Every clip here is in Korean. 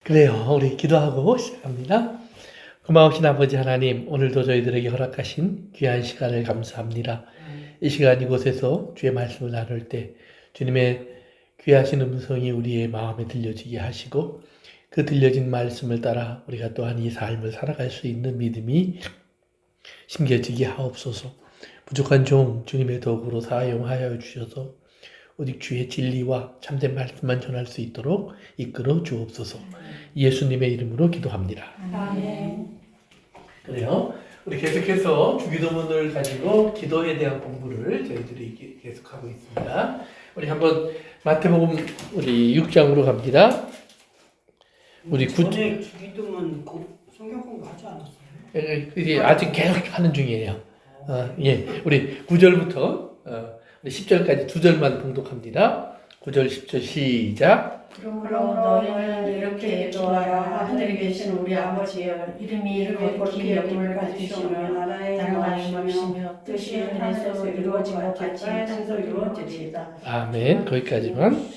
그래요. 우리 기도하고 시작합니다. 고마우신 아버지 하나님, 오늘도 저희들에게 허락하신 귀한 시간을 감사합니다. 이 시간 이곳에서 주의 말씀을 나눌 때 주님의 귀하신 음성이 우리의 마음에 들려지게 하시고 그 들려진 말씀을 따라 우리가 또한 이 삶을 살아갈 수 있는 믿음이 심겨지게 하옵소서. 부족한 종 주님의 도구로 사용하여 주셔서 오직 주의 진리와 참된 말씀만 전할 수 있도록 이끌어 주옵소서. 예수님의 이름으로 기도합니다. 아멘. 그래요. 우리 계속해서 주기도문을 가지고 기도에 대한 공부를 저희들이 계속하고 있습니다. 우리 한번 마태복음 우리 6장으로 갑니다. 우리 전에 주기도문 성경 공부하지 않았어요? 이제 아직 계속 하는 중이에요. 예, 우리 9절부터 우리 10절까지 두 절만 봉독합니다. 9절, 10절 시작. 그러므로 너희는 이렇게 기도하라. 하늘에 계신 우리 아버지여, 이름이 거룩히 여김을 받으시며 나라의 영광이시며 뜻이 하늘에서 이루어진 것 같이 땅에서 이루어지리이다. 아멘. 거기까지만.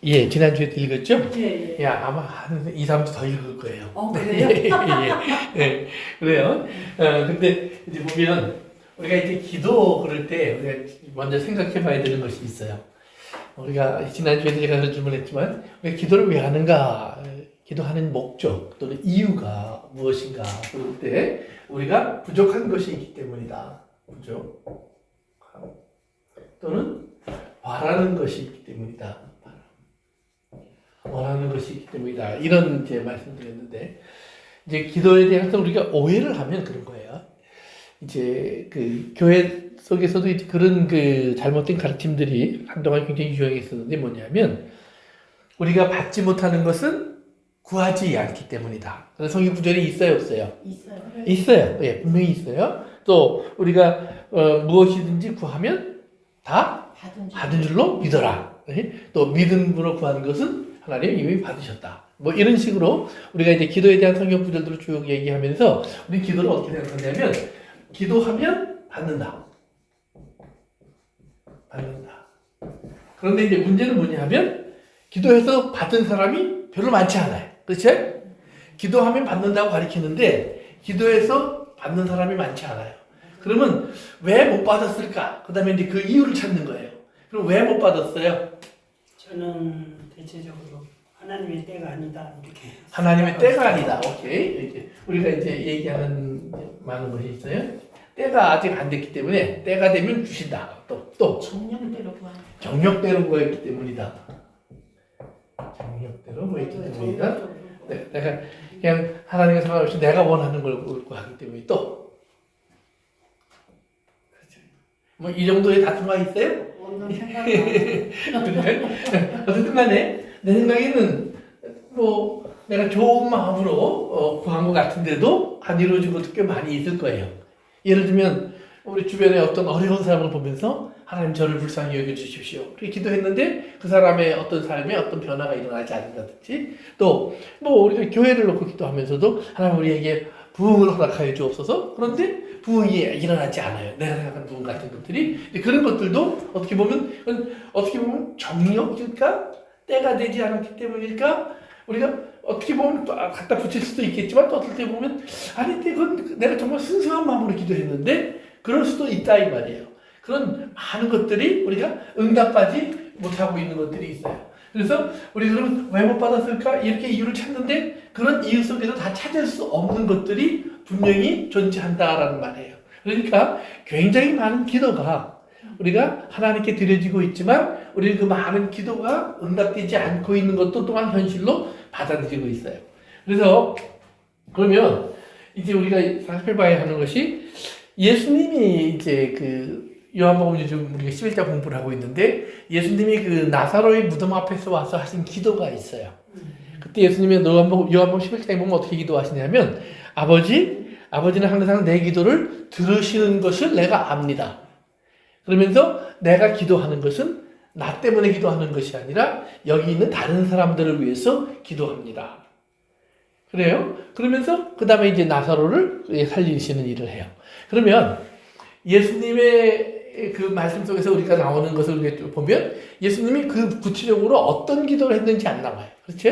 예, 지난주에 읽었죠? 예. 예, 아마 한 2, 3주 더 읽을 거예요. 그래요? 예, 그래요. 근데 이제 보면 우리가 이제 기도 그럴 때 우리가 먼저 생각해 봐야 되는 것이 있어요. 우리가 지난주에도 제가 질문했지만 우리가 기도를 왜 하는가? 기도하는 목적 또는 이유가 무엇인가? 그럴 때 우리가 부족한 것이 있기 때문이다. 부족. 또는 바라는 것이 있기 때문이다. 원하는 것이 있기 때문이다. 이런 제 말씀드렸는데 이제 기도에 대해서 우리가 오해를 하면 그런 거예요. 이제 그 교회 속에서도 이제 그런 그 잘못된 가르침들이 한동안 굉장히 유행했었는데 뭐냐면 우리가 받지 못하는 것은 구하지 않기 때문이다. 그래서 성경 구절이 있어요, 없어요? 있어요. 있어요. 예, 분명히 있어요. 또 우리가 무엇이든지 구하면 다 받은 줄로 믿어라. 예? 또 믿음으로 구하는 것은 하나님 이미 받으셨다. 뭐 이런 식으로 우리가 이제 기도에 대한 성경 구절들을 쭉 얘기하면서 우리 기도를 어떻게 생각하냐면 기도하면 받는다. 받는다. 그런데 이제 문제는 뭐냐 하면 기도해서 받은 사람이 별로 많지 않아요. 그렇죠? 기도하면 받는다고 가르치는데 기도해서 받는 사람이 많지 않아요. 그러면 왜 못 받았을까? 그 다음에 이제 그 이유를 찾는 거예요. 그럼 왜 못 받았어요? 저는 대체적으로 하나님의 때가 아니다 이렇게. 하나님의 때가 아니다. 오케이. 이제 우리가 이제 얘기하는 많은 것이 있어요. 때가 아직 안 됐기 때문에 때가 되면 주신다. 또 정령대로 구하는. 정력대로 구했기 때문이다. 정력대로 구했기 때문이다. 네, 내가 그냥 하나님과 상관없이 내가 원하는 걸 구하기 때문에 또 뭐 이 정도의 다툼가 있어요? 오늘 생각나. 어쨌든 간에 내 생각에는 뭐 내가 좋은 마음으로 구한 것 같은데도 안 이루어진 것도 꽤 많이 있을 거예요. 예를 들면 우리 주변에 어떤 어려운 사람을 보면서 하나님 저를 불쌍히 여겨주십시오. 그렇게 기도했는데 그 사람의 어떤 삶에 어떤 변화가 일어나지 않는다든지 또 뭐 우리가 교회를 놓고 기도하면서도 하나님 우리에게 부흥을 허락하여 주옵소서. 그런데 부흥이 일어나지 않아요. 내가 생각하는 부흥 같은 것들이. 그런 것들도 어떻게 보면 정력일까? 때가 되지 않았기 때문일까? 우리가 어떻게 보면 또 갖다 붙일 수도 있겠지만 또 어떨 때 보면 아니 그건 내가 정말 순수한 마음으로 기도했는데 그럴 수도 있다 이 말이에요. 그런 많은 것들이 우리가 응답하지 못하고 있는 것들이 있어요. 그래서 우리 그러면 왜 못 받았을까? 이렇게 이유를 찾는데 그런 이유 속에서 다 찾을 수 없는 것들이 분명히 존재한다라는 말이에요. 그러니까 굉장히 많은 기도가 우리가 하나님께 드려지고 있지만 우리는 그 많은 기도가 응답되지 않고 있는 것도 또한 현실로 받아들이고 있어요. 그래서 그러면 이제 우리가 살펴봐야 하는 것이 예수님이 이제 그 요한복음 요즘 우리가 11장 공부를 하고 있는데 예수님이 그 나사로의 무덤 앞에서 와서 하신 기도가 있어요. 그때 예수님이 요한복음 11장에 보면 어떻게 기도하시냐면 아버지는 항상 내 기도를 들으시는 것을 내가 압니다. 그러면서 내가 기도하는 것은 나 때문에 기도하는 것이 아니라 여기 있는 다른 사람들을 위해서 기도합니다. 그래요? 그러면서 그 다음에 이제 나사로를 살리시는 일을 해요. 그러면 예수님의 그 말씀 속에서 우리가 나오는 것을 보면 예수님이 그 구체적으로 어떤 기도를 했는지 안 나와요. 그렇죠?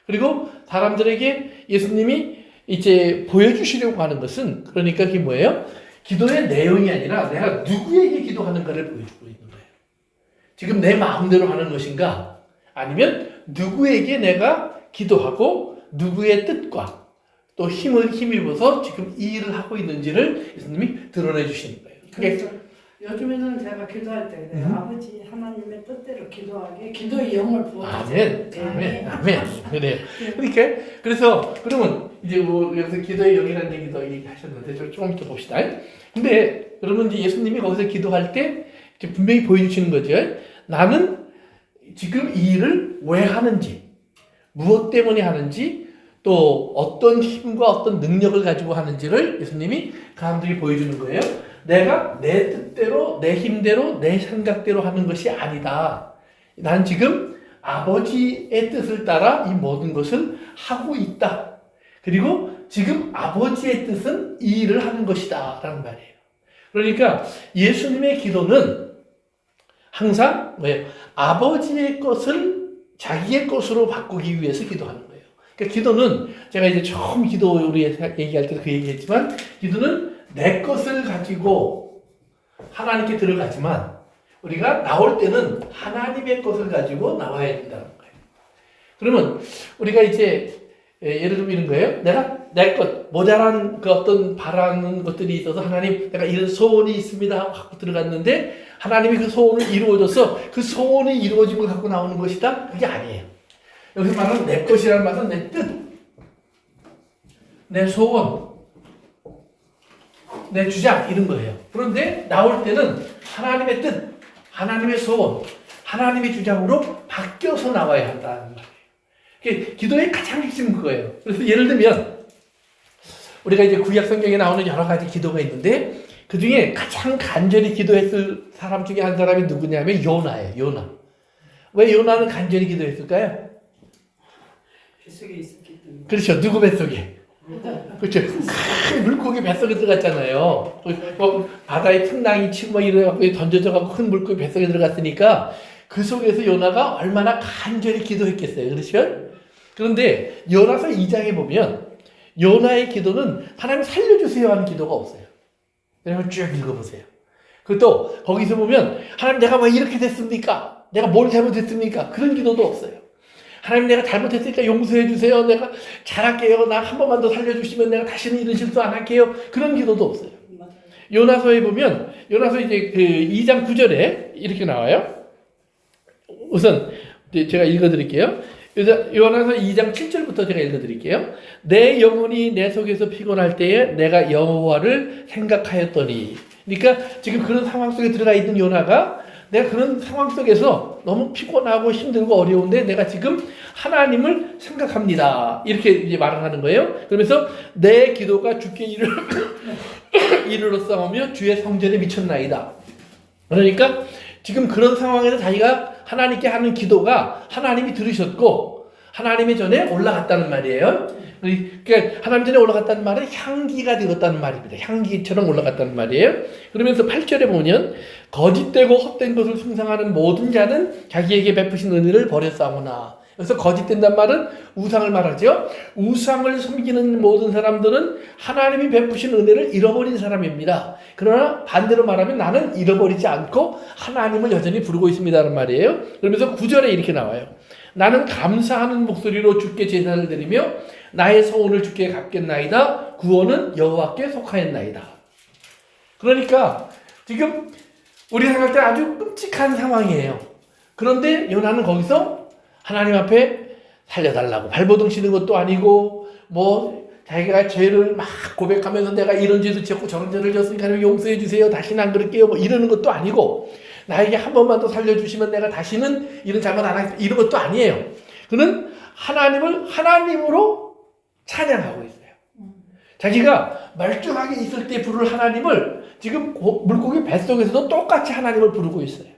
그리고 사람들에게 예수님이 이제 보여주시려고 하는 것은 그러니까 그게 뭐예요? 기도의 내용이 아니라 내가 누구에게 기도하는가를 보여주고 있는 거예요. 지금 내 마음대로 하는 것인가? 아니면 누구에게 내가 기도하고 누구의 뜻과 또 힘입어서 지금 이 일을 하고 있는지를 예수님이 드러내 주시는 거예요. 그래서 요즘에는 제가 기도할 때 아버지 하나님의 뜻대로 기도하게 기도의 영을 부어주세요. 아멘. 그래요. 그러니까 그래서 그러면 이제 뭐 여기서 기도의 영이라는 얘기도 얘기하셨는데 조금 이따 봅시다. 근데 여러분 이제 예수님이 거기서 기도할 때 이제 분명히 보여주시는 거죠. 나는 지금 이 일을 왜 하는지, 무엇 때문에 하는지, 또 어떤 힘과 어떤 능력을 가지고 하는지를 예수님이 감독이 보여주는 거예요. 내가 내 뜻대로, 내 힘대로, 내 생각대로 하는 것이 아니다. 난 지금 아버지의 뜻을 따라 이 모든 것을 하고 있다. 그리고 지금 아버지의 뜻은 이 일을 하는 것이다. 라는 말이에요. 그러니까 예수님의 기도는 항상 뭐예요? 아버지의 것을 자기의 것으로 바꾸기 위해서 기도하는 거예요. 그러니까 기도는 제가 이제 처음 기도 우리 얘기할 때도 그 얘기했지만 기도는 내 것을 가지고 하나님께 들어가지만 우리가 나올 때는 하나님의 것을 가지고 나와야 된다는 거예요. 그러면 우리가 이제 예를 들면 이런 거예요. 내가 내 것, 모자란 그 어떤 바라는 것들이 있어서 하나님 내가 이런 소원이 있습니다 하고 갖고 들어갔는데 하나님이 그 소원을 이루어줘서 그 소원이 이루어짐을 갖고 나오는 것이다? 그게 아니에요. 여기서 말하는 내 것이라는 말은 내 뜻, 내 소원, 내 주장 이런 거예요. 그런데 나올 때는 하나님의 뜻, 하나님의 소원, 하나님의 주장으로 바뀌어서 나와야 한다는 말이에요. 기도의 가장 핵심은 그거예요. 그래서 예를 들면 우리가 이제 구약 성경에 나오는 여러 가지 기도가 있는데 그 중에 가장 간절히 기도했을 사람 중에 한 사람이 누구냐면 요나예요. 요나. 왜 요나는 간절히 기도했을까요? 뱃속에 있었기 때문에. 그렇죠. 누구 뱃속에? 그렇죠. 큰 물고기 뱃속에 들어갔잖아요. 바다에 풍랑이 치고 막 이래갖고 던져져갖고 큰 물고기 뱃속에 들어갔으니까 그 속에서 요나가 얼마나 간절히 기도했겠어요. 그렇죠? 그런데 요나서 2장에 보면 요나의 기도는 하나님 살려주세요 하는 기도가 없어요. 여러분 쭉 읽어보세요. 그리고 또 거기서 보면 하나님 내가 왜 이렇게 됐습니까? 내가 뭘 잘못했습니까? 그런 기도도 없어요. 하나님 내가 잘못했으니까 용서해 주세요. 내가 잘할게요. 나 한 번만 더 살려주시면 내가 다시는 이런 실수 안 할게요. 그런 기도도 없어요. 요나서에 보면 요나서 이제 그 2장 9절에 이렇게 나와요. 우선 제가 읽어드릴게요. 요나서 2장 7절부터 제가 읽어드릴게요. 내 영혼이 내 속에서 피곤할 때에 내가 여호와를 생각하였더니. 그러니까 지금 그런 상황 속에 들어가 있는 요나가 내가 그런 상황 속에서 너무 피곤하고 힘들고 어려운데 내가 지금 하나님을 생각합니다. 이렇게 이제 말을 하는 거예요. 그러면서 내 기도가 주께 이르러 싸우며 주의 성전에 미쳤나이다. 그러니까 지금 그런 상황에서 자기가 하나님께 하는 기도가 하나님이 들으셨고 하나님의 전에 올라갔다는 말이에요. 그러니까 하나님 전에 올라갔다는 말은 향기가 되었다는 말입니다. 향기처럼 올라갔다는 말이에요. 그러면서 8절에 보면 거짓되고 헛된 것을 숭상하는 모든 자는 자기에게 베푸신 은혜를 버렸사오나. 그래서 거짓된다는 말은 우상을 말하죠. 우상을 섬기는 모든 사람들은 하나님이 베푸신 은혜를 잃어버린 사람입니다. 그러나 반대로 말하면 나는 잃어버리지 않고 하나님을 여전히 부르고 있습니다라는 말이에요. 그러면서 9절에 이렇게 나와요. 나는 감사하는 목소리로 주께 제사를 드리며 나의 소원을 주께 갚겠나이다. 구원은 여호와께 속하였나이다. 그러니까 지금 우리 생각할 때 아주 끔찍한 상황이에요. 그런데 요나는 거기서 하나님 앞에 살려달라고 발버둥 치는 것도 아니고 뭐 자기가 죄를 막 고백하면서 내가 이런 죄도 지었고 저런 죄를 지었으니까 용서해 주세요. 다시는 안 그럴게요. 뭐 이러는 것도 아니고 나에게 한 번만 더 살려주시면 내가 다시는 이런 잘못 안 하겠다. 이런 것도 아니에요. 그는 하나님을 하나님으로 찬양하고 있어요. 자기가 멀쩡하게 있을 때 부를 하나님을 지금 물고기 뱃속에서도 똑같이 하나님을 부르고 있어요.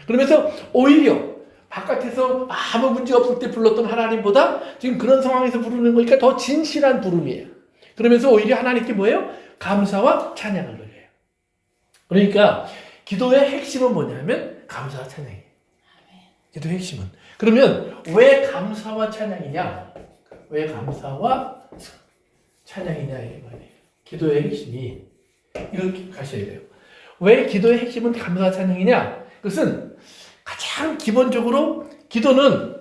그러면서 오히려 바깥에서 아무 문제 없을 때 불렀던 하나님보다 지금 그런 상황에서 부르는 거니까 더 진실한 부름이에요. 그러면서 오히려 하나님께 뭐예요? 감사와 찬양을 드려요. 그러니까 기도의 핵심은 뭐냐면 감사와 찬양이에요. 기도의 핵심은. 그러면 왜 감사와 찬양이냐? 왜 감사와 찬양이냐 이 말이에요. 기도의 핵심이 이렇게 가셔야 돼요. 왜 기도의 핵심은 감사와 찬양이냐? 그것은 가장 기본적으로 기도는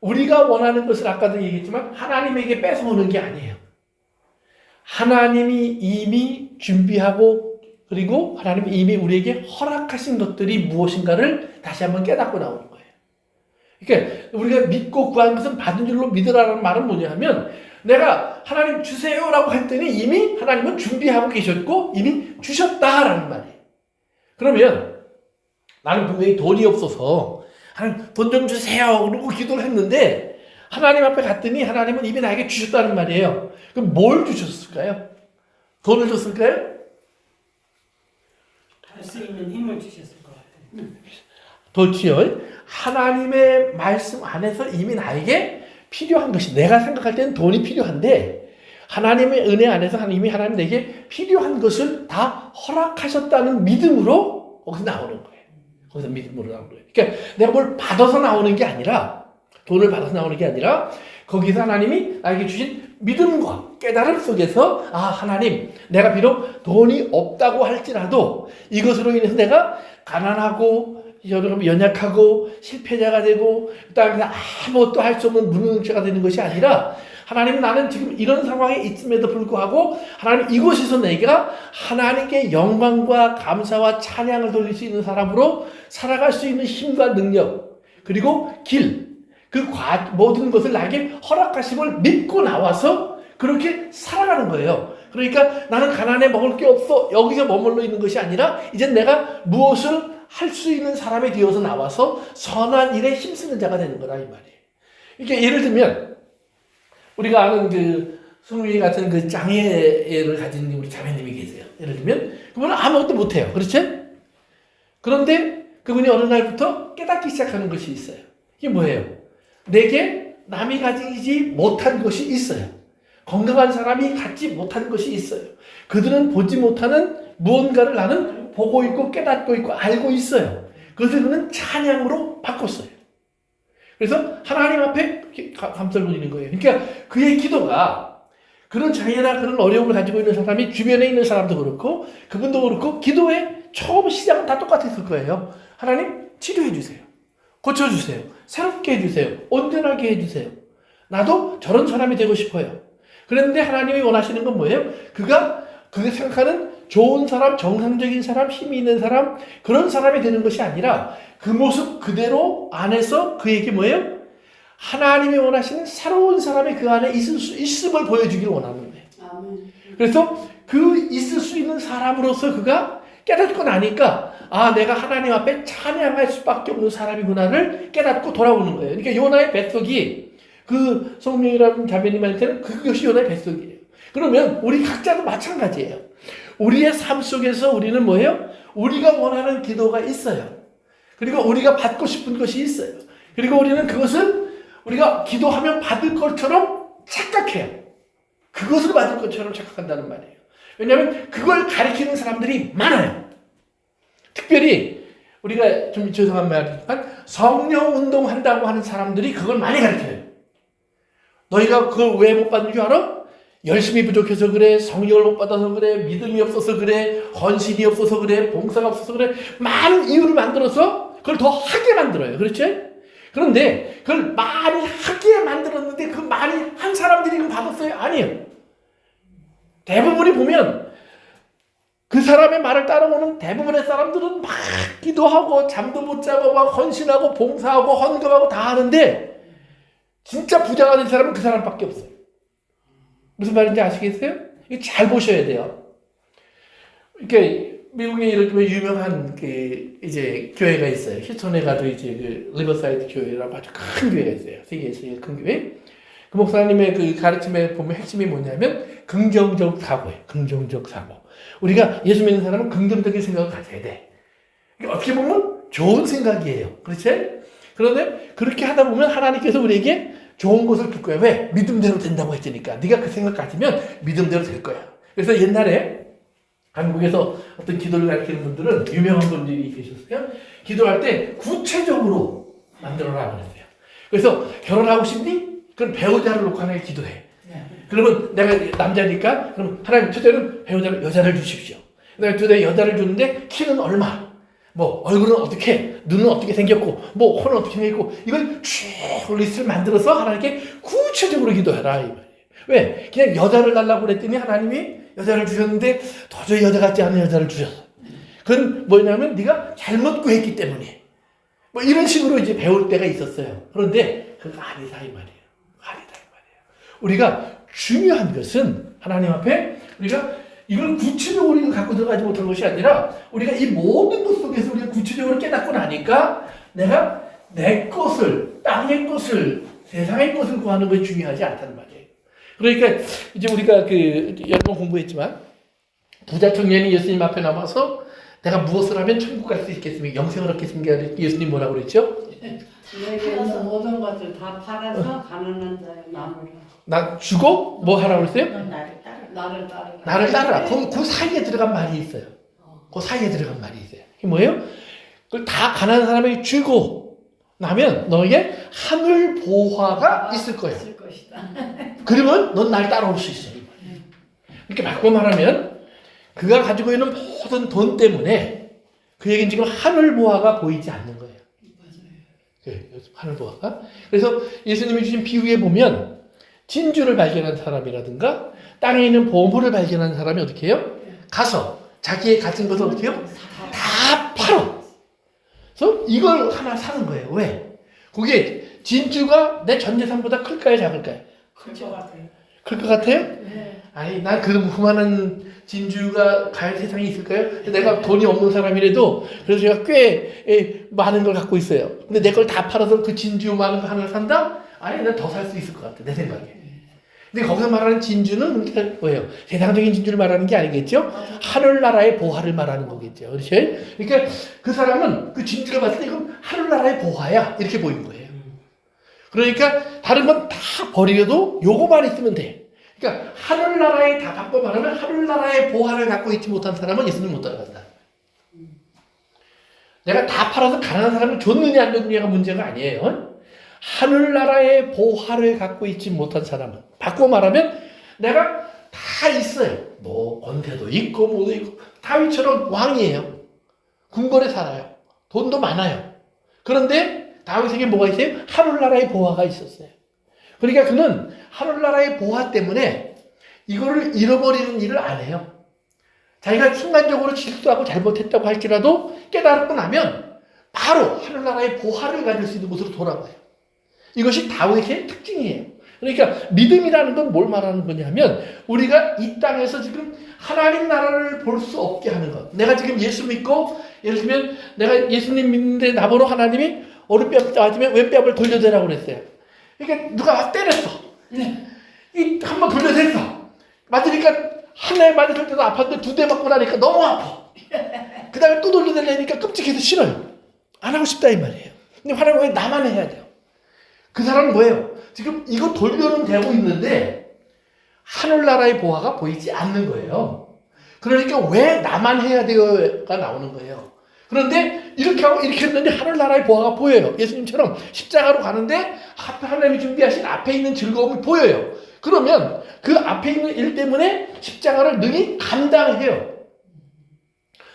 우리가 원하는 것을 아까도 얘기했지만 하나님에게 뺏어오는 게 아니에요. 하나님이 이미 준비하고 그리고 하나님이 이미 우리에게 허락하신 것들이 무엇인가를 다시 한번 깨닫고 나오는 거예요. 그러니까 우리가 믿고 구한 것은 받은 줄로 믿으라는 말은 뭐냐 하면 내가 하나님 주세요라고 했더니 이미 하나님은 준비하고 계셨고 이미 주셨다라는 말이에요. 그러면 나는 분명히 돈이 없어서 하나님 돈 좀 주세요 그러고 기도를 했는데 하나님 앞에 갔더니 하나님은 이미 나에게 주셨다는 말이에요. 그럼 뭘 주셨을까요? 돈을 줬을까요? 할 수 있는 힘을 주셨을 것 같아요. 그렇지요. 하나님의 말씀 안에서 이미 나에게 필요한 것이 내가 생각할 때는 돈이 필요한데 하나님의 은혜 안에서 하나님 내게 필요한 것을 다 허락하셨다는 믿음으로 거기서 나오는 거예요. 거기서 믿음으로 나오는 거예요. 그러니까 내가 뭘 받아서 나오는 게 아니라 돈을 받아서 나오는 게 아니라 거기서 하나님이 나에게 주신 믿음과 깨달음 속에서 아 하나님 내가 비록 돈이 없다고 할지라도 이것으로 인해서 내가 가난하고 연약하고 실패자가 되고 그다음에 아무것도 할 수 없는 무능자가 되는 것이 아니라 하나님 나는 지금 이런 상황에 있음에도 불구하고 하나님 이곳에서 내가 하나님께 영광과 감사와 찬양을 돌릴 수 있는 사람으로 살아갈 수 있는 힘과 능력 그리고 모든 것을 나에게 허락하심을 믿고 나와서 그렇게 살아가는 거예요. 그러니까 나는 가난해 먹을 게 없어 여기서 머물러 있는 것이 아니라 이제 내가 무엇을 할 수 있는 사람이 되어서 나와서 선한 일에 힘쓰는 자가 되는 거다 이 말이에요. 이렇게 예를 들면 우리가 아는 그 승민이 같은 그 장애를 가진 우리 자매님이 계세요. 예를 들면 그분은 아무것도 못해요. 그렇죠? 그런데 그분이 어느 날부터 깨닫기 시작하는 것이 있어요. 이게 뭐예요? 내게 남이 가지지 못한 것이 있어요. 건강한 사람이 갖지 못한 것이 있어요. 그들은 보지 못하는 무언가를 나는 보고 있고 깨닫고 있고 알고 있어요. 그것을 그는 찬양으로 바꿨어요. 그래서 하나님 앞에 감사를 드리는 거예요. 그러니까 그의 기도가 그런 장애나 그런 어려움을 가지고 있는 사람이 주변에 있는 사람도 그렇고 그분도 그렇고 기도의 처음 시작은 다 똑같았을 거예요. 하나님 치료해 주세요. 고쳐주세요. 새롭게 해주세요. 온전하게 해주세요. 나도 저런 사람이 되고 싶어요. 그런데 하나님이 원하시는 건 뭐예요? 그가 생각하는 좋은 사람, 정상적인 사람, 힘이 있는 사람 그런 사람이 되는 것이 아니라 그 모습 그대로 안에서 그에게 뭐예요? 하나님이 원하시는 새로운 사람이 그 안에 있을 수 있음을 보여주기를 원하는 거예요. 아멘. 그래서 그 있을 수 있는 사람으로서 그가 깨닫고 나니까 아 내가 하나님 앞에 찬양할 수밖에 없는 사람이구나를 깨닫고 돌아오는 거예요. 그러니까 요나의 뱃속이 그 성령이라는 자매님한테는 그것이 요나의 뱃속이에요. 그러면 우리 각자도 마찬가지예요. 우리의 삶 속에서 우리는 뭐예요? 우리가 원하는 기도가 있어요. 그리고 우리가 받고 싶은 것이 있어요. 그리고 우리는 그것을 우리가 기도하면 받을 것처럼 착각해요. 그것을 받을 것처럼 착각한다는 말이에요. 왜냐하면 그걸 가리키는 사람들이 많아요. 특별히 우리가 좀 죄송한 말이지만 성령 운동한다고 하는 사람들이 그걸 많이 가르쳐요. 너희가 그걸 왜 못 받는 줄 알아? 열심히 부족해서 그래, 성령을 못 받아서 그래, 믿음이 없어서 그래, 헌신이 없어서 그래, 봉사가 없어서 그래, 많은 이유를 만들어서 그걸 더 하게 만들어요. 그렇죠? 그런데 그걸 많이 하게 만들었는데 그 많이 한 사람들이 그걸 받았어요? 아니에요. 대부분이 보면 그 사람의 말을 따라오는 대부분의 사람들은 막 기도하고 잠도 못 자고 막 헌신하고 봉사하고 헌금하고 다 하는데 진짜 부자가 된 사람은 그 사람밖에 없어요. 무슨 말인지 아시겠어요? 이거 잘 보셔야 돼요. 이렇게 미국에 예를 들면 유명한 이제 교회가 있어요. 휴스턴에 가도 이제 그 리버사이드 교회라고 아주 큰 교회가 있어요. 세계에서 제일 큰 교회. 그 목사님의 그 가르침에 보면 핵심이 뭐냐면 긍정적 사고예요. 긍정적 사고. 우리가 예수 믿는 사람은 긍정적인 생각을 가져야 돼. 어떻게 보면 좋은 생각이에요. 그렇지? 그런데 그렇게 하다 보면 하나님께서 우리에게 좋은 것을 줄 거야. 왜? 믿음대로 된다고 했으니까. 네가 그 생각 가지면 믿음대로 될 거야. 그래서 옛날에 한국에서 어떤 기도를 가르치는 분들은 유명한 분들이 계셨어요. 기도할 때 구체적으로 만들어라 그랬어요. 그래서 결혼하고 싶니? 그럼 배우자를 놓고 하나님 기도해. 네. 그러면 내가 남자니까 그럼 하나님 첫째는 배우자를 여자를 주십시오. 그다음에 둘째 여자를 주는데 키는 얼마? 뭐 얼굴은 어떻게, 눈은 어떻게 생겼고, 뭐 코는 어떻게 생겼고, 이걸 쭉 리스트를 만들어서 하나님께 구체적으로 기도해라 이 말이에요. 왜? 그냥 여자를 달라고 그랬더니 하나님이 여자를 주셨는데 도저히 여자 같지 않은 여자를 주셨어. 그건 뭐냐면 네가 잘못 구했기 때문에. 뭐 이런 식으로 이제 배울 때가 있었어요. 그런데 그거 아니다 이 말이에요. 아니다 이 말이에요. 우리가 중요한 것은 하나님 앞에 우리가 이걸 구체적으로 갖고 들어가지 못한 것이 아니라 우리가 이 모든 것 속에서 우리가 구체적으로 깨닫고 나니까 내가 내 것을, 땅의 것을, 세상의 것을 구하는 것이 중요하지 않다는 말이에요. 그러니까 이제 우리가 여러 번 공부했지만 부자 청년이 예수님 앞에 나와서 내가 무엇을 하면 천국 갈 수 있겠습니까? 영생을 얻겠습니까? 예수님 뭐라고 그랬죠? 내게 있는 모든 것을 다 팔아서 가난한 자의 마음으로 나 주고 뭐 하라고 그랬어요? 넌 나를 따르라. 나를 따르라. 나를 따르라. 그 사이에 들어간 말이 있어요. 그 사이에 들어간 말이 있어요. 이게 뭐예요? 그걸 다 가난한 사람에게 주고 나면 너에게 하늘 보화가 있을 거예요. 있을 것이다. 그러면 넌 날 따라올 수 있어. 이렇게 바꿔 말하면 그가 가지고 있는 모든 돈 때문에 그에겐 지금 하늘 보화가 보이지 않는 거예요. 하늘 보화가. 그래서 예수님이 주신 비유에 보면 진주를 발견한 사람이라든가 땅에 있는 보물을 발견한 사람이 어떻게 해요? 가서 자기의 가진 것을 어떻게 해요? 다 팔어. 그래서 이걸 하나 사는 거예요. 왜? 그게 진주가 내 전 재산보다 클까요? 작을까요? 클 것 같아요. 클 것 같아요? 네. 아니, 난 그만한 진주가 갈 세상이 있을까요? 내가 돈이 없는 사람이라도 그래서 제가 꽤 많은 걸 갖고 있어요. 근데 내 걸 다 팔아서 그 진주 많은 거 하나를 산다? 아니, 난 더 살 수 있을 것 같아. 내 생각에. 근데 거기서 말하는 진주는 뭐예요? 세상적인 진주를 말하는 게 아니겠죠? 하늘나라의 보화를 말하는 거겠죠. 그렇죠? 그러니까 그 사람은 그 진주를 봤을 때 이건 하늘나라의 보화야. 이렇게 보이는 거예요. 그러니까 다른 건 다 버리려도 요거만 있으면 돼. 그러니까 하늘나라에 다 바꿔 말하면 하늘나라의 보화를 갖고 있지 못한 사람은 예수님 못 따라간다. 내가 다 팔아서 가난한 사람을 줬느냐 안 줬느냐가 문제가 아니에요. 하늘나라의 보화를 갖고 있지 못한 사람은 바꿔 말하면 내가 다 있어요. 뭐 권세도 있고 뭐도 있고 다윗처럼 왕이에요. 궁궐에 살아요. 돈도 많아요. 그런데 다윗에게 뭐가 있어요? 하늘나라의 보화가 있었어요. 그러니까 그는 하늘나라의 보화 때문에 이거를 잃어버리는 일을 안 해요. 자기가 순간적으로 실수하고 잘못했다고 할지라도 깨달고 나면 바로 하늘나라의 보화를 가질 수 있는 곳으로 돌아가요. 이것이 다윗의 특징이에요. 그러니까 믿음이라는 건 뭘 말하는 거냐면 우리가 이 땅에서 지금 하나님 나라를 볼 수 없게 하는 것. 내가 지금 예수 믿고 예를 들면 내가 예수님 믿는데 나보러 하나님이 오른뺨 맞으면 왼뺨을 돌려대라고 그랬어요. 그러니까 누가 막 때렸어. 이 한 번 돌려댔어. 맞으니까 한 대 맞을 때도 아팠는데 두 대 맞고 나니까 너무 아파. 그 다음에 또 돌려대려니까 끔찍해서 싫어요. 안 하고 싶다 이 말이에요. 근데 하나님 왜 나만 해야 돼요? 그 사람은 뭐예요? 지금 이거 돌려는 되고 있는데 하늘나라의 보화가 보이지 않는 거예요. 그러니까 왜 나만 해야 돼요가 나오는 거예요. 그런데 이렇게 하고 이렇게 했는데 하늘나라의 보화가 보여요. 예수님처럼 십자가로 가는데 하나님이 준비하신 앞에 있는 즐거움이 보여요. 그러면 그 앞에 있는 일 때문에 십자가를 능히 감당해요.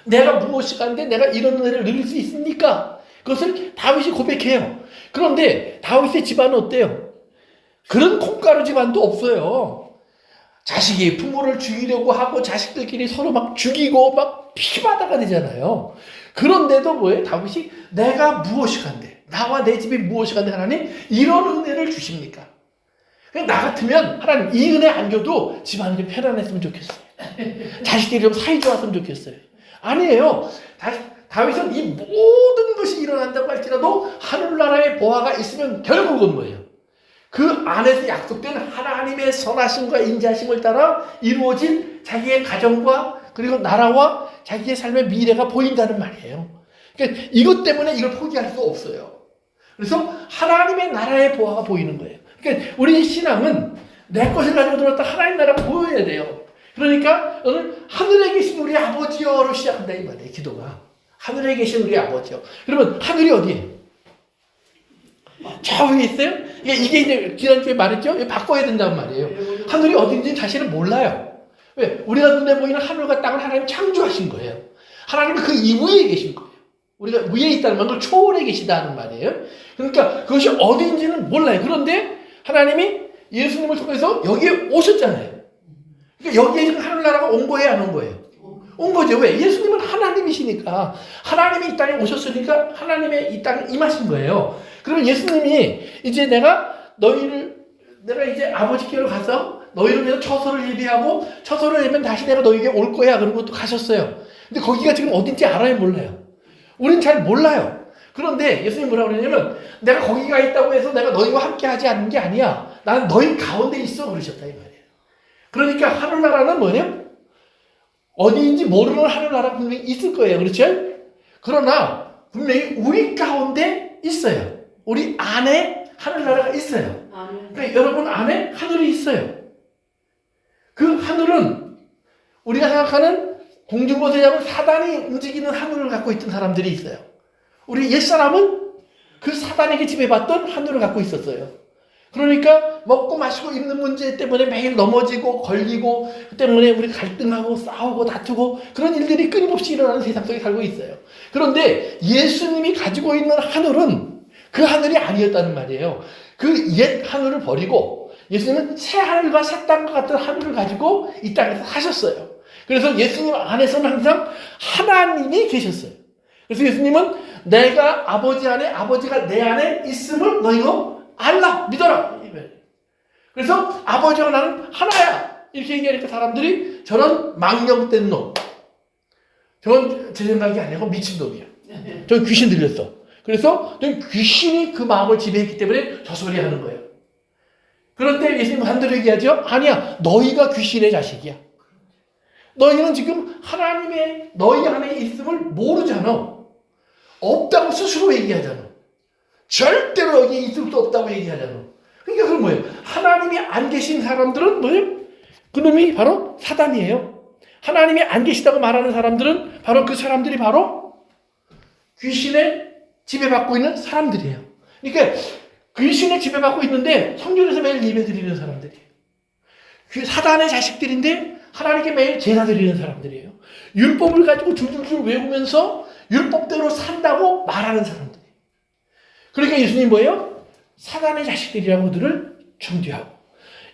내가 무엇이간데 내가 이런 은혜를 누릴 수 있습니까? 그것을 다윗이 고백해요. 그런데 다윗의 집안은 어때요? 그런 콩가루 집안도 없어요. 자식이 부모를 죽이려고 하고 자식들끼리 서로 막 죽이고 막 피바다가 되잖아요. 그런데도 뭐예요? 다윗이 내가 무엇이간데 나와 내 집이 무엇이간데 하나님 이런 은혜를 주십니까? 나 같으면 하나님 이 은혜 안 줘도 집안이 좀 편안했으면 좋겠어요. 자식들이 좀 사이 좋았으면 좋겠어요. 아니에요. 다윗은 이 모든 것이 일어난다고 할지라도 하늘나라의 보화가 있으면 결국은 뭐예요? 그 안에서 약속된 하나님의 선하심과 인자심을 따라 이루어진 자기의 가정과 그리고 나라와 자기의 삶의 미래가 보인다는 말이에요. 그러니까 이것 때문에 이걸 포기할 수 없어요. 그래서 하나님의 나라의 보화가 보이는 거예요. 그러니까 우리 신앙은 내 것을 가지고 들었다 하나님 나라가 보여야 돼요. 그러니까 오늘 하늘에 계신 우리 아버지여로 시작한다 이 말이에요. 기도가. 하늘에 계신 우리 아버지요. 그러면 하늘이 어디예요? 저 위에 있어요? 이게 이제 지난주에 말했죠? 이거 바꿔야 된다는 말이에요. 하늘이 어딘지 자신은 몰라요. 왜? 우리가 눈에 보이는 하늘과 땅을 하나님 창조하신 거예요. 하나님은 그 이후에 계신 거예요. 우리가 위에 있다는 걸 초월해 계시다는 말이에요. 그러니까 그것이 어딘지는 몰라요. 그런데 하나님이 예수님을 통해서 여기에 오셨잖아요. 그러니까 여기에 지금 하늘나라가 온 거예요, 안 온 거예요? 온 거죠. 왜? 예수님은 하나님이시니까, 하나님이 이 땅에 오셨으니까 하나님의 이 땅에 임하신 거예요. 그러면 예수님이 이제 내가 이제 아버지께로 가서 너희를 위해서 처소를 예비하고 처소를 예비하면 다시 내가 너희에게 올 거야. 그러고 또 가셨어요. 근데 거기가 지금 어딘지 알아요, 몰라요? 우린 잘 몰라요. 그런데 예수님이 뭐라고 그러냐면 내가 거기가 있다고 해서 내가 너희와 함께 하지 않는 게 아니야. 나는 너희 가운데 있어. 그러셨다 이 말이에요. 그러니까 하늘나라는 뭐냐? 어디인지 모르는 하늘나라 분명히 있을 거예요. 그렇죠? 그러나 분명히 우리 가운데 있어요. 우리 안에 하늘나라가 있어요. 그러니까 여러분 안에 하늘이 있어요. 그 하늘은 우리가 생각하는 공중곳에 잡은 사단이 움직이는 하늘을 갖고 있던 사람들이 있어요. 우리 옛사람은 그 사단에게 지배받던 하늘을 갖고 있었어요. 그러니까 먹고 마시고 입는 문제 때문에 매일 넘어지고 걸리고 그 때문에 우리 갈등하고 싸우고 다투고 그런 일들이 끊임없이 일어나는 세상 속에 살고 있어요. 그런데 예수님이 가지고 있는 하늘은 그 하늘이 아니었다는 말이에요. 그 옛 하늘을 버리고 예수님은 새 하늘과 새 땅과 같은 하늘을 가지고 이 땅에서 사셨어요. 그래서 예수님 안에서는 항상 하나님이 계셨어요. 그래서 예수님은 내가 아버지 안에 아버지가 내 안에 있음을 너희가 알라 믿어라. 그래서 아버지와 나는 하나야 이렇게 얘기하니까 사람들이 저런 망령된 놈, 저건 제 생각이 아니고 미친놈이야. 저건 귀신 들렸어. 그래서 귀신이 그 마음을 지배했기 때문에 저 소리 하는 거예요. 그런데 예수님은 반대로 얘기하죠. 아니야, 너희가 귀신의 자식이야. 너희는 지금 하나님의 너희 안에 있음을 모르잖아. 없다고 스스로 얘기하잖아. 절대로 여기 있을 수 없다고 얘기하잖아. 그러니까 그건 뭐예요? 하나님이 안 계신 사람들은 뭐예요? 그놈이 바로 사단이에요. 하나님이 안 계시다고 말하는 사람들은 바로 그 사람들이 바로 귀신의 지배받고 있는 사람들이에요. 그러니까 귀신의 지배받고 있는데 성전에서 매일 예배드리는 사람들이에요. 사단의 자식들인데 하나님께 매일 제사 드리는 사람들이에요. 율법을 가지고 줄줄줄 외우면서 율법대로 산다고 말하는 사람들이에요. 그러니까 예수님 뭐예요? 사단의 자식들이라고 그들을 정죄하고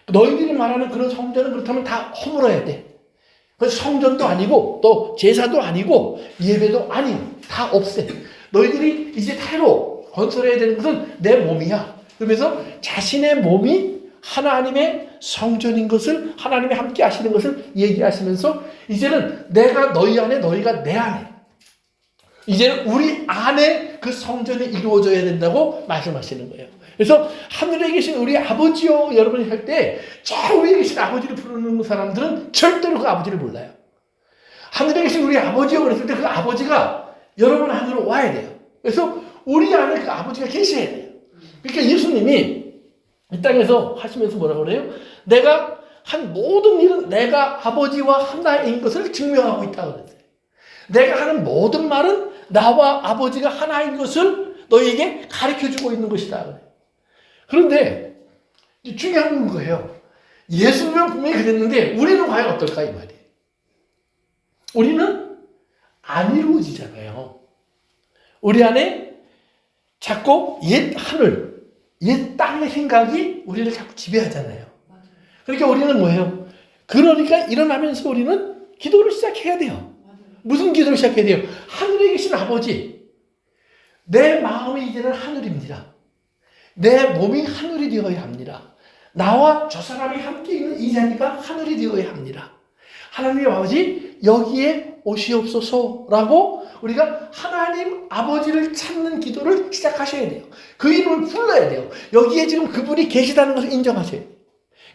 너희들이 말하는 그런 성전은 그렇다면 다 허물어야 돼. 그래서 성전도 아니고 또 제사도 아니고 예배도 아니고 다 없애. 너희들이 이제 새로 건설해야 되는 것은 내 몸이야. 그러면서 자신의 몸이 하나님의 성전인 것을 하나님이 함께 하시는 것을 얘기하시면서 이제는 내가 너희 안에 너희가 내 안에 이제는 우리 안에 그 성전이 이루어져야 된다고 말씀하시는 거예요. 그래서 하늘에 계신 우리 아버지요 여러분이 할 때 저 위에 계신 아버지를 부르는 사람들은 절대로 그 아버지를 몰라요. 하늘에 계신 우리 아버지요 그랬을 때 그 아버지가 여러분 안으로 와야 돼요. 그래서 우리 안에 그 아버지가 계셔야 돼요. 그러니까 예수님이 이 땅에서 하시면서 뭐라고 그래요? 내가 한 모든 일은 내가 아버지와 하나인 것을 증명하고 있다고 그랬어요. 내가 하는 모든 말은 나와 아버지가 하나인 것을 너희에게 가르쳐주고 있는 것이다. 그래요. 그런데 중요한 거예요. 예수님은 분명히 그랬는데 우리는 과연 어떨까 이 말이에요. 우리는 안 이루어지잖아요. 우리 안에 자꾸 옛 하늘, 옛 땅의 생각이 우리를 자꾸 지배하잖아요. 그러니까 우리는 뭐예요? 그러니까 일어나면서 우리는 기도를 시작해야 돼요. 무슨 기도를 시작해야 돼요? 하늘에 계신 아버지, 내 마음이 이제는 하늘입니다. 내 몸이 하늘이 되어야 합니다. 나와 저 사람이 함께 있는 이 자리가 하늘이 되어야 합니다. 하나님 아버지 여기에 오시옵소서라고 우리가 하나님 아버지를 찾는 기도를 시작하셔야 돼요. 그 이름을 불러야 돼요. 여기에 지금 그분이 계시다는 것을 인정하셔야 돼요.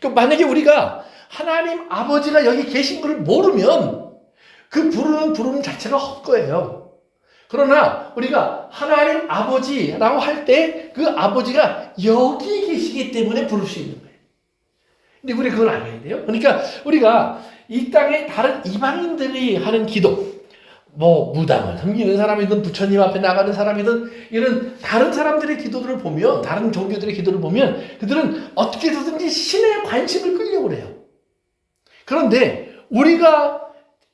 그러니까 만약에 우리가 하나님 아버지가 여기 계신 것을 모르면 그 부름 자체가 헛거예요. 그러나 우리가 하나님 아버지라고 할 때 그 아버지가 여기 계시기 때문에 부를 수 있는 거예요. 근데 우리 그걸 알아야 돼요. 그러니까 우리가 이 땅에 다른 이방인들이 하는 기도, 뭐 무당을 섬기는 사람이든 부처님 앞에 나가는 사람이든 이런 다른 사람들의 기도들을 보면 다른 종교들의 기도를 보면 그들은 어떻게 해서든지 신의 관심을 끌려고 그래요. 그런데 우리가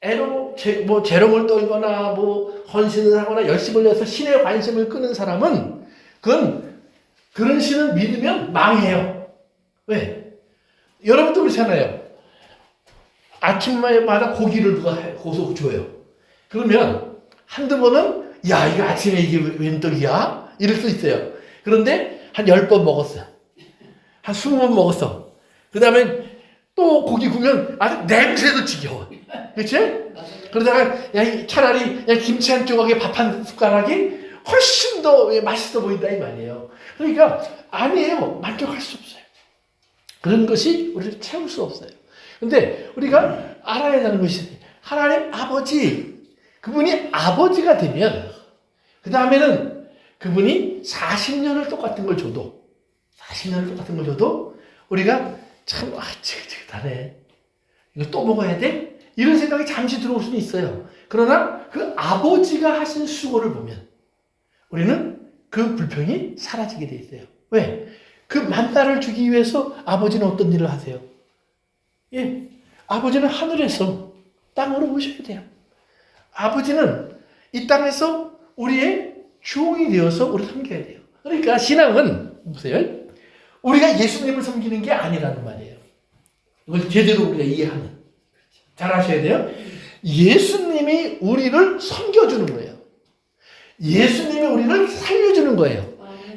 재롱을 떨거나 뭐 헌신을 하거나 열심을 내서 신의 관심을 끄는 사람은 그런 신을 믿으면 망해요. 왜? 여러분도 그렇잖아요. 아침마다 고기를 누가 고소 줘요. 그러면 한두 번은 야 이거 아침에 이게 웬 떡이야? 이럴 수 있어요. 그런데 한 10번 먹었어요. 한 20번 먹었어. 그 다음에 또 고기 구우면 아주 냄새도 지겨워. 그치? 그러다가 야, 차라리 그냥 김치 한 조각에 밥 한 숟가락이 훨씬 더 맛있어 보인다 이 말이에요. 그러니까 아니에요. 만족할 수 없어요. 그런 것이 우리를 채울 수 없어요. 근데 우리가 알아야 하는 것이 하나님 아버지, 그분이 아버지가 되면 그 다음에는 그분이 40년을 똑같은 걸 줘도 우리가 참 지긋지긋하네. 이거 또 먹어야 돼? 이런 생각이 잠시 들어올 수는 있어요. 그러나 그 아버지가 하신 수고를 보면 우리는 그 불평이 사라지게 돼 있어요. 왜? 그 만나를 주기 위해서 아버지는 어떤 일을 하세요? 예, 아버지는 하늘에서 땅으로 오셔야 돼요. 아버지는 이 땅에서 우리의 종이 되어서 우리를 섬겨야 돼요. 그러니까 신앙은 보세요. 우리가 예수님을 섬기는 게 아니라는 말이에요. 이걸 제대로 우리가 이해하면 잘 아셔야 돼요. 예수님이 우리를 섬겨주는 거예요. 예수님이 우리를 살려주는 거예요.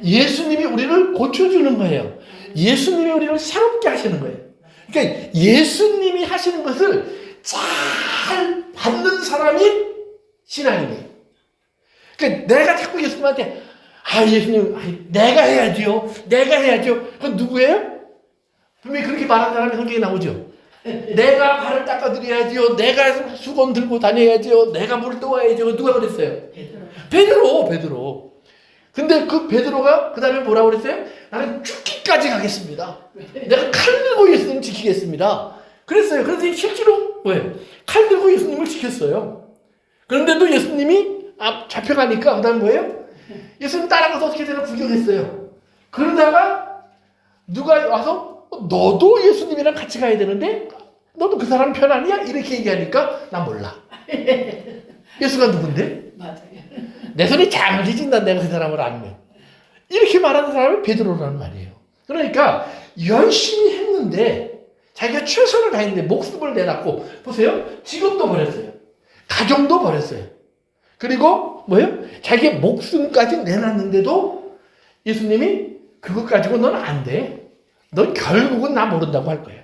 예수님이 우리를 고쳐주는 거예요. 예수님이 우리를 새롭게 하시는 거예요. 그러니까 예수님이 하시는 것을 잘 받는 사람이 신앙이에요. 그러니까 내가 자꾸 예수님한테 예수님 내가 해야지요. 그건 누구예요? 분명히 그렇게 말하는 사람이 성경에 나오죠. 내가 발을 닦아드려야지요. 내가 수건 들고 다녀야지요. 내가 물 떠와야지요. 누가 그랬어요? 베드로. 근데 그 베드로가 그 다음에 뭐라고 그랬어요? 나는 죽기까지 가겠습니다. 내가 칼 들고 예수님 지키겠습니다. 그랬어요. 그래서 실제로 왜? 칼 들고 예수님을 지켰어요. 그런데도 예수님이 잡혀가니까 그 다음 뭐예요? 예수님 따라가서 어떻게 되나 구경했어요. 그러다가 누가 와서 너도 예수님이랑 같이 가야 되는데 너도 그 사람 편 아니야? 이렇게 얘기하니까 나 몰라. 예수가 누군데? 맞아요. 내 손이 장을 뒤진다 내가 그 사람을 알면. 이렇게 말하는 사람이 베드로라는 말이에요. 그러니까 열심히 했는데 자기가 최선을 다했는데 목숨을 내놨고 보세요. 직업도 버렸어요. 가정도 버렸어요. 그리고 뭐예요? 자기의 목숨까지 내놨는데도 예수님이 그것 가지고 넌 안 돼. 넌 결국은 나 모른다고 할 거예요.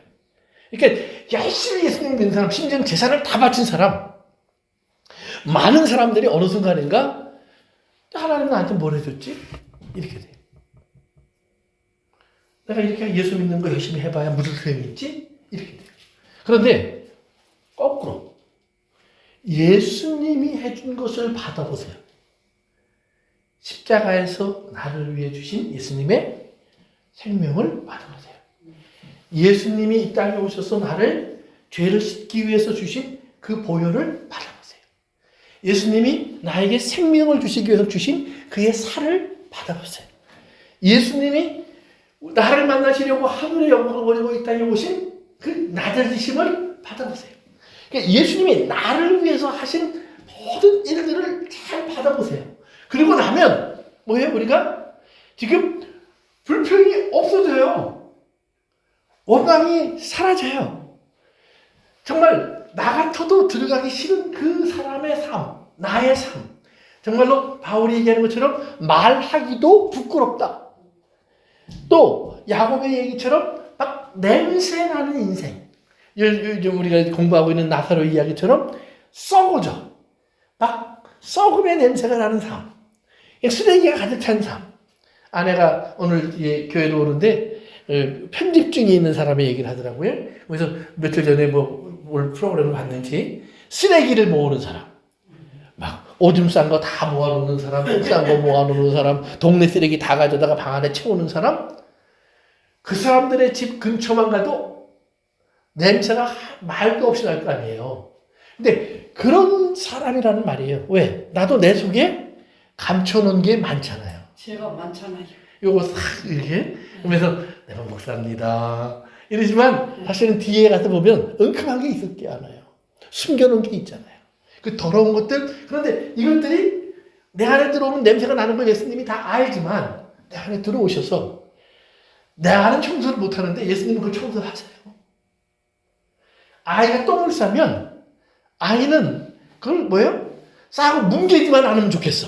그러니까 열심히 예수님 믿는 사람, 심지어 재산을 다 바친 사람, 많은 사람들이 어느 순간인가 하나님 나한테 뭘 해줬지? 이렇게 돼. 내가 이렇게 예수 믿는 거 열심히 해봐야 무슨 소용이 있지? 이렇게 돼요. 그런데 거꾸로 예수님이 해준 것을 받아보세요. 십자가에서 나를 위해 주신 예수님의 생명을 받아보세요. 예수님이 이 땅에 오셔서 나를 죄를 씻기 위해서 주신 그 보혈을 받아보세요. 예수님이 나에게 생명을 주시기 위해서 주신 그의 살을 받아보세요. 예수님이 나를 만나시려고 하늘의 영광을 버리고 이 땅에 오신 그 낮아지심을 받아보세요. 그러니까 예수님이 나를 위해서 하신 모든 일들을 잘 받아보세요. 그리고 나면 뭐예요? 우리가 지금 불평이 없어져요. 원망이 사라져요. 정말 나 같아도 들어가기 싫은 그 사람의 삶, 나의 삶. 정말로 바울이 얘기하는 것처럼 말하기도 부끄럽다. 또 야곱의 얘기처럼 막 냄새나는 인생. 요즘 우리가 공부하고 있는 나사로 이야기처럼 썩어져. 막 썩음의 냄새가 나는 삶. 쓰레기가 가득 찬 삶. 아내가 오늘 교회로 오는데 편집 중에 있는 사람의 얘기를 하더라고요. 그래서 며칠 전에 뭘 프로그램을 봤는지 쓰레기를 모으는 사람. 막 오줌 싼 거 다 모아놓는 사람, 똥 싼 거 모아놓는 사람, 동네 쓰레기 다 가져다가 방 안에 채우는 사람. 그 사람들의 집 근처만 가도 냄새가 말도 없이 날 거 아니에요. 근데 그런 사람이라는 말이에요. 왜? 나도 내 속에 감춰놓은 게 많잖아요. 제가 많잖아요. 요거 싹 이렇게 그러면서 내가 목사입니다 이러지만 사실은 뒤에 가서 보면 엉큼한 게 있을 게 않아요. 숨겨놓은 게 있잖아요. 그 더러운 것들. 그런데 이것들이 내 안에 들어오면 냄새가 나는 걸 예수님이 다 알지만 내 안에 들어오셔서 내 안은 청소를 못하는데 예수님은 그걸 청소를 하세요. 아이가 똥을 싸면 아이는 그걸 뭐예요? 싸고 뭉개지만 않으면 좋겠어.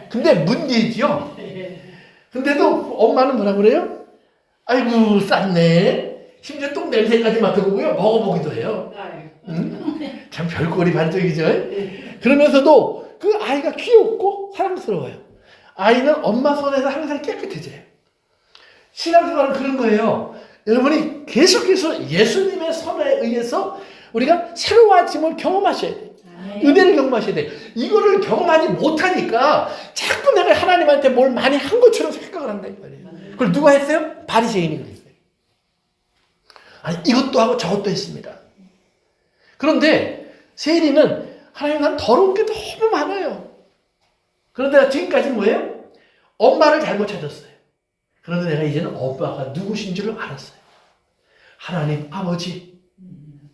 근데 뭉개지요. 근데도 엄마는 뭐라 그래요? 아이고 쌌네. 심지어 똥 냄새까지 맡아보고요. 먹어보기도 해요. 응? 참 별꼴이 반짝이죠. 그러면서도 그 아이가 귀엽고 사랑스러워요. 아이는 엄마 손에서 항상 깨끗해져요. 신앙생활은 그런 거예요. 여러분이 계속해서 예수님의 손에 의해서 우리가 새로워짐을 경험하셔야 돼요. 은혜를 경험하셔야 돼요. 이거를 경험하지 못하니까 자꾸 내가 하나님한테 뭘 많이 한 것처럼 생각을 한단 말이에요. 그걸 누가 했어요? 바리새인이 그랬어요. 아니 이것도 하고 저것도 했습니다. 그런데 세리는 하나님 난 더러운 게 너무 많아요. 그런데 지금까지 뭐예요? 엄마를 잘못 찾았어요. 그런데 내가 이제는 엄마가 누구신 줄 알았어요. 하나님 아버지,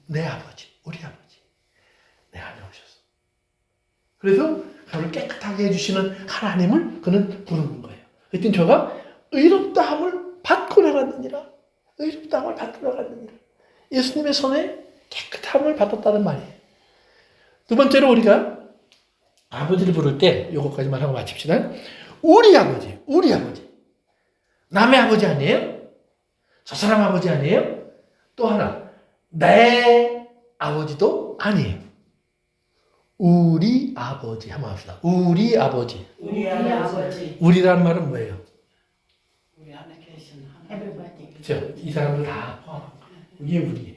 내 아버지, 우리 아버지, 내 안에 오셨어. 그래서 저를 깨끗하게 해주시는 하나님을 그는 부르는 거예요. 그랬더니 저가 의롭다함을 받고 나갔느니라. 의롭다함을 받고 나갔느니라. 예수님의 손에 깨끗함을 받았다는 말이에요. 두 번째로 우리가 아버지를 부를 때 이것까지만 하고 마칩시다. 우리 아버지, 우리 아버지. 남의 아버지 아니에요? 저 사람 아버지 아니에요? 또 하나, 내 아버지도 아니에요. 우리 아버지 한번 합시다. 우리 아버지. 우리 아버지. 우리라는 말은 뭐예요? 우리 안에 계신 Everybody. 그렇죠? 이 사람들 다 포함한 거예요. 이게 우리예요.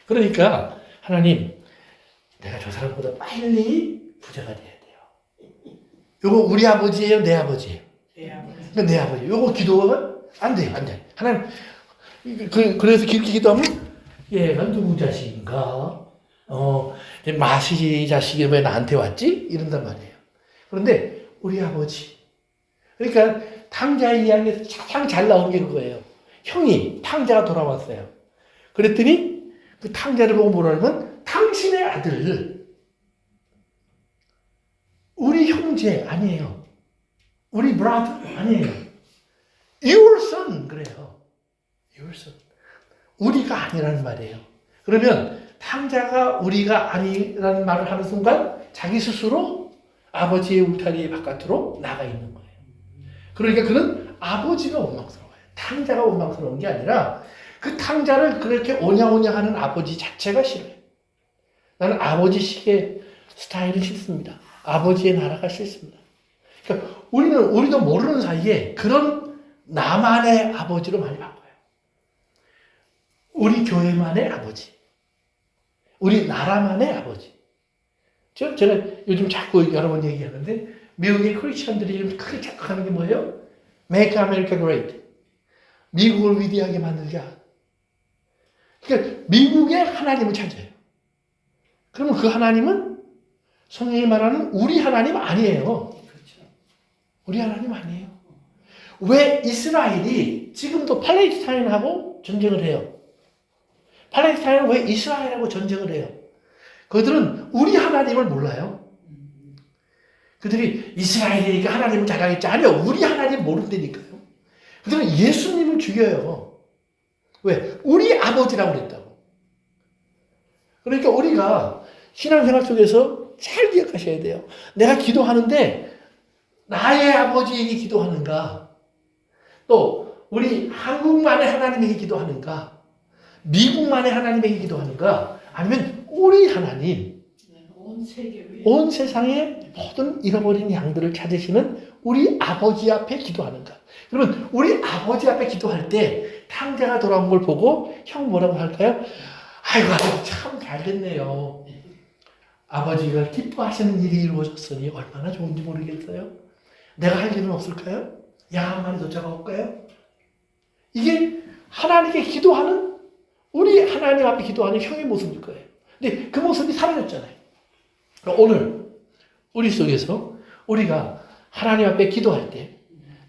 그러니까 하나님, 내가 저 사람보다 빨리 부자가 돼야 돼요. 요거 우리 아버지예요, 내 아버지예요? 내 아버지. 내 아버지. 요거 기도하면 안 돼요, 안 돼. 하나님, 그래서 그렇게 기도하면 얘가 누구 자식인가? 마시 자식이 왜 나한테 왔지? 이런단 말이에요. 그런데 우리 아버지. 그러니까 탕자의 이야기에서 가장 잘 나온 게 그거예요. 형이 탕자가 돌아왔어요. 그랬더니 그 탕자를 보고 뭐라 하면 당신의 아들, 우리 형제 아니에요. 우리 brother 아니에요. Your son 그래요. Your son. 우리가 아니라는 말이에요. 그러면 탕자가 우리가 아니라는 말을 하는 순간 자기 스스로 아버지의 울타리 바깥으로 나가 있는 거예요. 그러니까 그는 아버지가 원망스러워요. 탕자가 원망스러운 게 아니라 그 탕자를 그렇게 오냐오냐 하는 아버지 자체가 싫어요. 나는 아버지식의 스타일은 싫습니다. 아버지의 나라가 싫습니다. 그러니까 우리도 모르는 사이에 그런 나만의 아버지로 많이 바꿔요. 우리 교회만의 아버지. 우리 나라만의 아버지. 제가 요즘 자꾸 여러 번 얘기하는데 미국의 크리스천들이 좀 크게 착각하는 게 뭐예요? Make America Great. 미국을 위대하게 만들자. 그러니까 미국의 하나님을 찾아요. 그러면 그 하나님은 성경이 말하는 우리 하나님 아니에요. 그렇죠. 우리 하나님 아니에요. 왜 이스라엘이 지금도 팔레스타인하고 전쟁을 해요? 팔레스타인은 왜 이스라엘하고 전쟁을 해요? 그들은 우리 하나님을 몰라요. 그들이 이스라엘이니까 하나님을 잘하겠지. 아니요. 우리 하나님 모른다니까요. 그들은 예수님을 죽여요. 왜? 우리 아버지라고 그랬다고. 그러니까 우리가 신앙생활 속에서 잘 기억하셔야 돼요. 내가 기도하는데 나의 아버지에게 기도하는가? 또 우리 한국만의 하나님에게 기도하는가? 미국만의 하나님에게 기도하는가? 아니면 우리 하나님, 온 세계 위에. 온 세상의 모든 잃어버린 양들을 찾으시는 우리 아버지 앞에 기도하는가? 그러면 우리 아버지 앞에 기도할 때 탕자가 돌아온 걸 보고 형 뭐라고 할까요? 아이고 참 잘됐네요. 아버지가 기뻐하시는 일이 이루어졌으니 얼마나 좋은지 모르겠어요. 내가 할 일은 없을까요? 양 한 마리 더 잡아올까요? 이게 하나님께 기도하는 우리 하나님 앞에 기도하는 형의 모습일 거예요. 근데 그 모습이 사라졌잖아요. 오늘 우리 속에서 우리가 하나님 앞에 기도할 때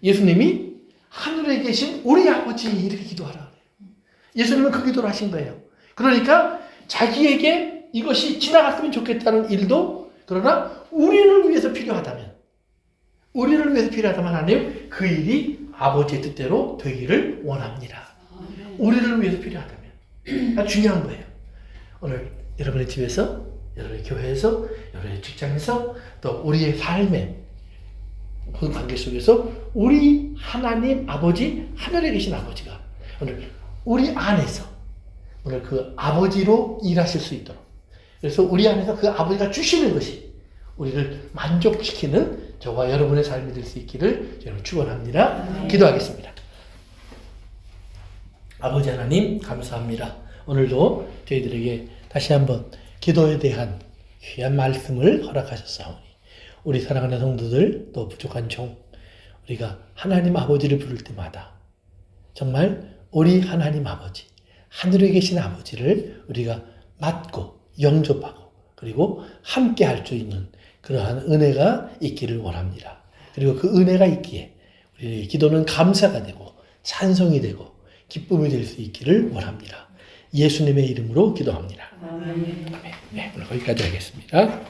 예수님이 하늘에 계신 우리 아버지 이렇게 기도하라 그래요. 예수님은 그 기도를 하신 거예요. 그러니까 자기에게 이것이 지나갔으면 좋겠다는 일도 그러나 우리를 위해서 필요하다면 하나님 그 일이 아버지의 뜻대로 되기를 원합니다. 우리를 위해서 필요하다면. 아주 중요한 거예요. 오늘 여러분의 집에서, 여러분의 교회에서, 여러분의 직장에서 또 우리의 삶의 그 관계 속에서 우리 하나님 아버지, 하늘에 계신 아버지가 오늘 우리 안에서 오늘 그 아버지로 일하실 수 있도록 그래서 우리 안에서 그 아버지가 주시는 것이 우리를 만족시키는 저와 여러분의 삶이 될 수 있기를 저는 축원합니다. 기도하겠습니다. 아버지 하나님 감사합니다. 오늘도 저희들에게 다시 한번 기도에 대한 귀한 말씀을 허락하셨사오니 우리 사랑하는 성도들 또 부족한 종 우리가 하나님 아버지를 부를 때마다 정말 우리 하나님 아버지 하늘에 계신 아버지를 우리가 맡고 영접하고 그리고 함께 할 수 있는 그러한 은혜가 있기를 원합니다. 그리고 그 은혜가 있기에 우리의 기도는 감사가 되고 찬송이 되고 기쁨이 될 수 있기를 원합니다. 예수님의 이름으로 기도합니다. 아멘. 네, 오늘 거기까지 하겠습니다.